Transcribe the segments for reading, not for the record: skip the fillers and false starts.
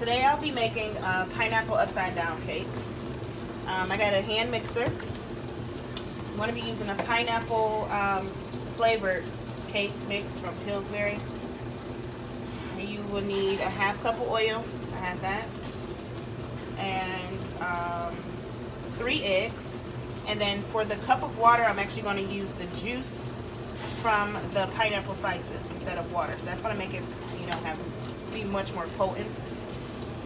Today I'll be making a pineapple upside down cake. I got a hand mixer. I'm going to be using a pineapple flavored cake mix from Pillsbury. You will need a half cup of oil. I have that. And 3 eggs. And then for the cup of water, I'm actually going to use the juice from the pineapple slices instead of water. So that's going to make it, be much more potent.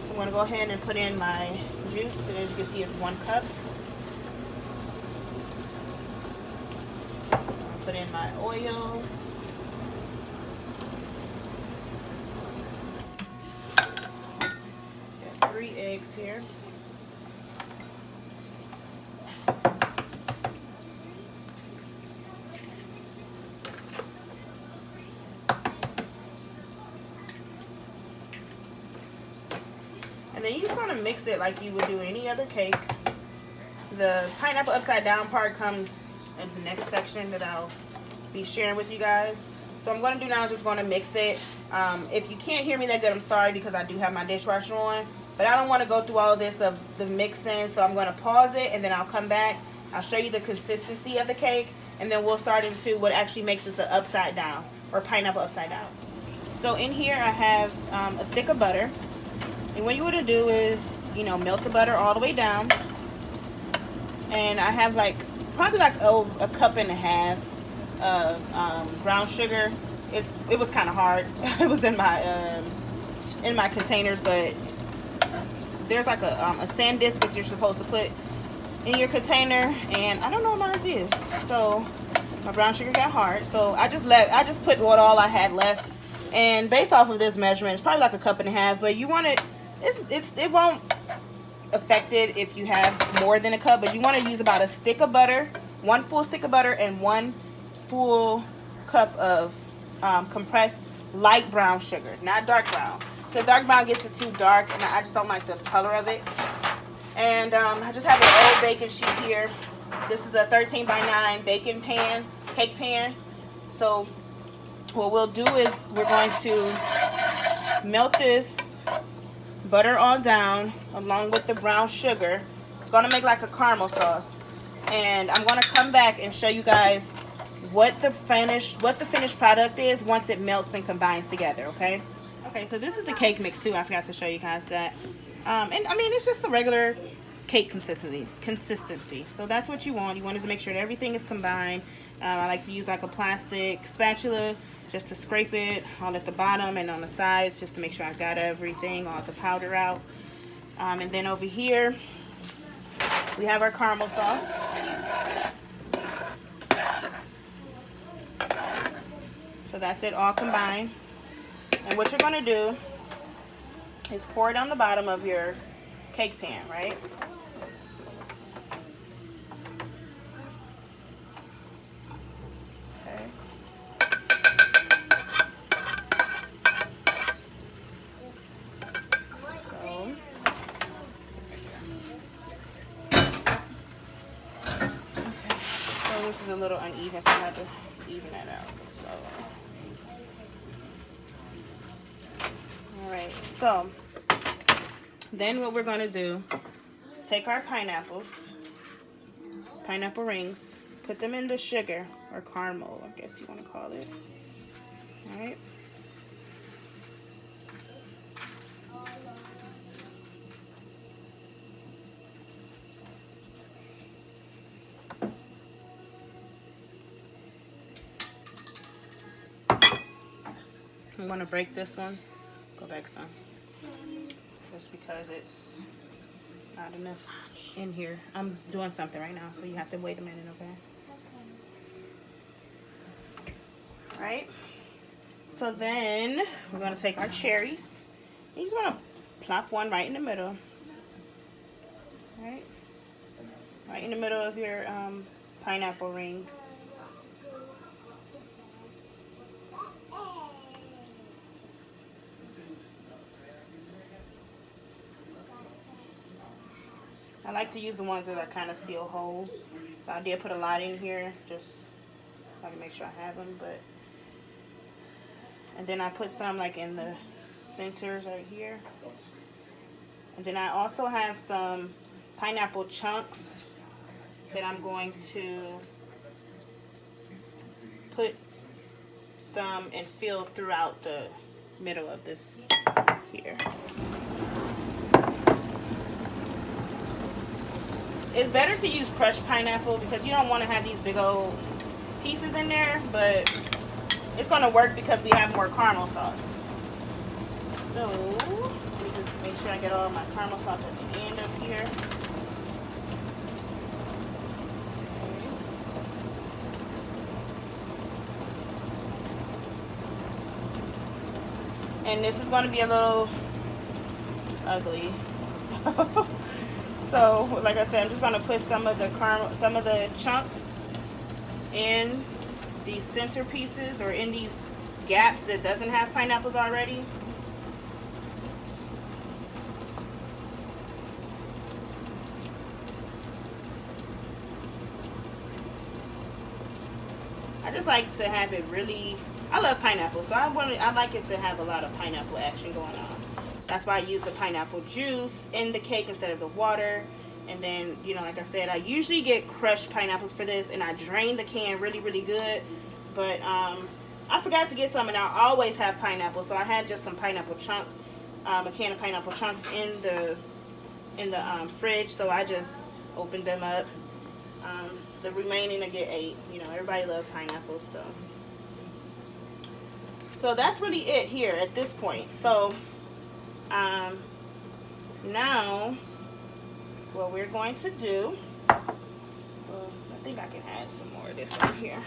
So I'm going to go ahead and put in my juice. And as you can see, it's 1 cup. I'll put in my oil. Got 3 eggs here. And then you just want to mix it like you would do any other cake. The pineapple upside down part comes in the next section that I'll be sharing with you guys. So I'm going to do now is just going to mix it. If you can't hear me that good, I'm sorry because I do have my dishwasher on. But I don't want to go through all of this of the mixing. So I'm going to pause it and then I'll come back. I'll show you the consistency of the cake. And then we'll start into what actually makes this an upside down or pineapple upside down. So in here I have a stick of butter. And what you want to do is, melt the butter all the way down. And I have probably a cup and a half of brown sugar. It was kind of hard. It was in my containers, but there's like a sand disk that you're supposed to put in your container, and I don't know what mine is. So my brown sugar got hard, so I just put all I had left. And based off of this measurement, it's probably like a cup and a half. But you want it. It won't affect it if you have more than a cup, but you want to use about a stick of butter, 1 full stick of butter, and 1 full cup of compressed light brown sugar, not dark brown. The dark brown gets it too dark, and I just don't like the color of it. And I just have an old baking sheet here. This is a 13 by 9 baking pan, cake pan. So what we'll do is we're going to melt this butter all down along with the brown sugar. It's going to make like a caramel sauce. And I'm going to come back and show you guys what the finished product is once it melts and combines together, okay? Okay, so this is the cake mix too. I forgot to show you guys that. And I mean, it's just a regular cake consistency. So that's what you want. You want to make sure that everything is combined. I like to use like a plastic spatula just to scrape it all at the bottom and on the sides just to make sure I've got everything, all the powder out. And then over here we have our caramel sauce. So that's it all combined. And what you're going to do is pour it on the bottom of your cake pan, right? Okay. So this is a little uneven, so I have to even that out. So, all right. So then what we're going to do is take our pineapple rings, put them in the sugar or caramel, I guess you want to call it. All right. I'm going to break this one. Go back some. Just because it's not enough in here. I'm doing something right now, so you have to wait a minute, okay? All right. So then we're going to take our cherries. You just want to plop one right in the middle. All right. Right in the middle of your pineapple ring. I like to use the ones that are kind of still whole. So I did put a lot in here, just so I can make sure I have them. And then I put some like in the centers right here. And then I also have some pineapple chunks that I'm going to put some and fill throughout the middle of this here. It's better to use crushed pineapple because you don't want to have these big old pieces in there, but it's going to work because we have more caramel sauce. So, let me just make sure I get all my caramel sauce at the end up here. And this is going to be a little ugly. So, like I said, I'm just going to put some of the chunks in these center pieces or in these gaps that doesn't have pineapples already. I just like to have it really, I love pineapple, so I like it to have a lot of pineapple action going on. That's why I use the pineapple juice in the cake instead of the water. And then, you know, like I said, I usually get crushed pineapples for this, and I drain the can really, really good. But I forgot to get some, and I always have pineapple, so I had just some pineapple chunk, a can of pineapple chunks in the fridge. So I just opened them up. The remaining I get 8. You know, everybody loves pineapples, so that's really it here at this point. So now what we're going to do, well, I think I can add some more of this right here.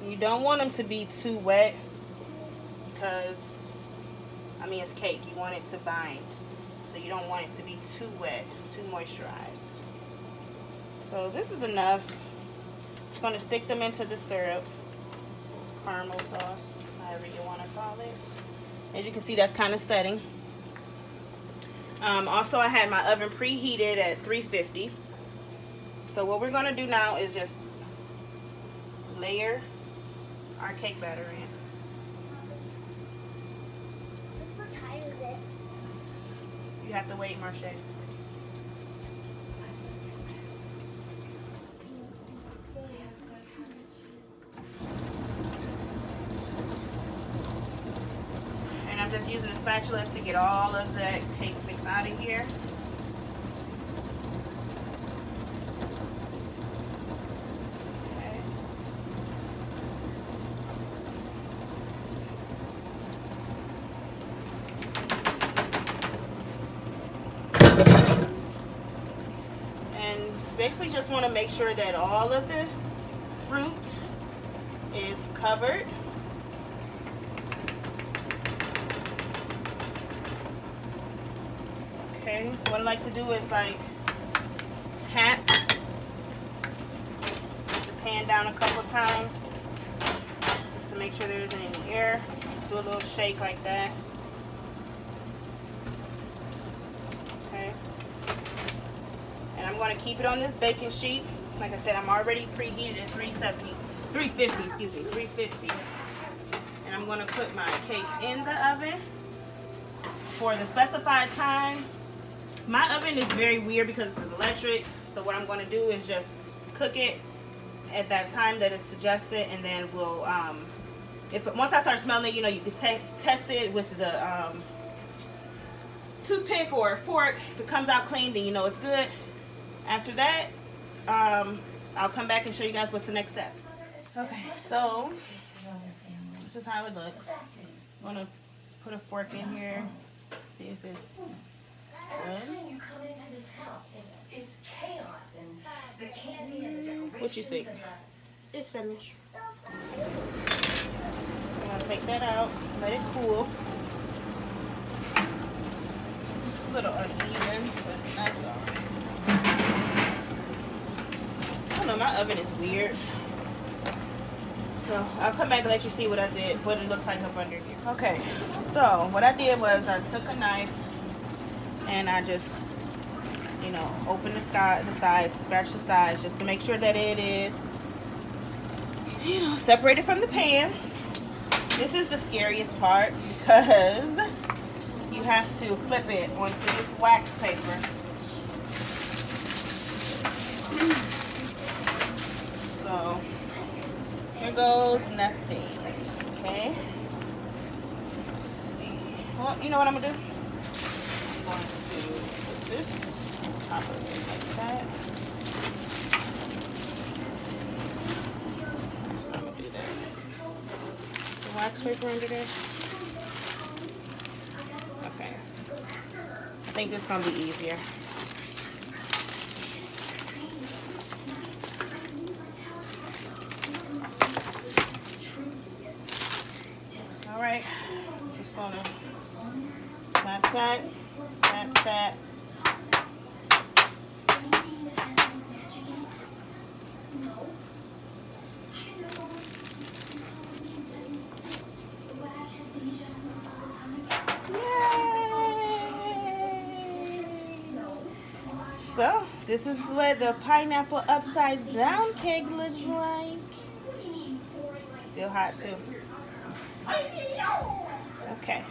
You don't want them to be too wet because, I mean, it's cake. You want it to bind. So you don't want it to be too wet, too moisturized. So this is enough. Just going to stick them into the syrup, caramel sauce, however you want to call it. As you can see, that's kind of setting. Also, I had my oven preheated at 350. So what we're going to do now is just layer our cake batter in. What time is it? You have to wait, Marche. And I'm just using a spatula to get all of that cake mix out of here. Basically just want to make sure that all of the fruit is covered. Okay, what I like to do is like tap the pan down a couple times just to make sure there isn't any air. Do a little shake like that. I'm going to keep it on this baking sheet. Like I said, I'm already preheated at 350. And I'm going to put my cake in the oven for the specified time. My oven is very weird because it's electric. So what I'm going to do is just cook it at that time that is suggested, and then we'll, once I start smelling it, you know, you can test it with the toothpick or a fork. If it comes out clean, then you know it's good. After that, I'll come back and show you guys what's the next step. Okay, so this is how it looks. I'm going to put a fork in here. See if it's good. What you think? It's finished. I'm going to take that out, let it cool. It's a little uneven, but that's all right. I don't know, my oven is weird. So I'll come back and let you see what I did, what it looks like up under here. Okay, so what I did was I took a knife and I just, you know, opened the sides, scratch the sides just to make sure that it is separate it from the pan. This is the scariest part because you have to flip it onto this wax paper. So here goes nothing. Okay. Let's see. Well, you know what I'm gonna do? I'm going to put this on top of it like that. So I'm gonna do that. The wax paper under there. Okay. I think this is gonna be easier. Alright, just gonna tap, tap, tap, tap. So, this is what the pineapple upside down cake looks like. Still hot too. Okay.